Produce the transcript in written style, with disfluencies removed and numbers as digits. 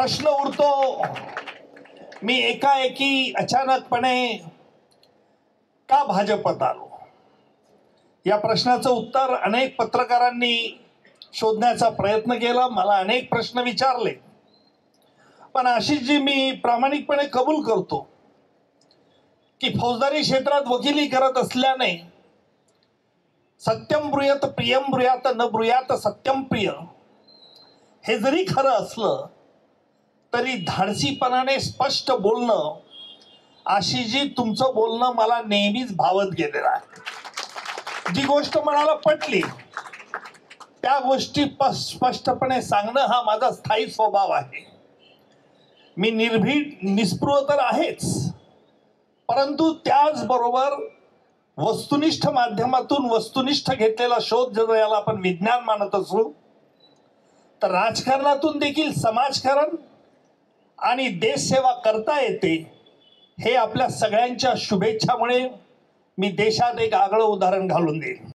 प्रश्न उरतो, मी एकाएकी अचानकपणे का भाजपत आलो? या प्रश्नाचं उत्तर अनेक पत्रकारांनी शोधण्याचा प्रयत्न केला, मला अनेक प्रश्न विचारले, पण आशिषजी मी प्रामाणिकपणे कबूल करतो की फौजदारी क्षेत्रात वकिली करत असल्याने सत्यम ब्रूयात प्रियम ब्रूयात न ब्रूयात सत्यम प्रिय हे जरी खरं असलं तरी धाडसीपणाने स्पष्ट बोलणं, आशिषजी तुमचं बोलणं मला नेहमीच भावत गेलेलं आहे. जी गोष्ट मनाला पटली त्या गोष्टी स्पष्टपणे सांगणं हा माझा स्थायी स्वभाव आहे. मी निर्भीड निस्पृह तर आहेच, परंतु त्याचबरोबर वस्तुनिष्ठ माध्यमातून वस्तुनिष्ठ घेतलेला शोध जर याला आपण विज्ञान मानत असू तर राजकारणातून देखील समाजकारण आणि देशसेवा करता येते, हे आपल्या सगळ्यांच्या शुभेच्छामुळे मी देशात एक आगळं उदाहरण घालून देईन.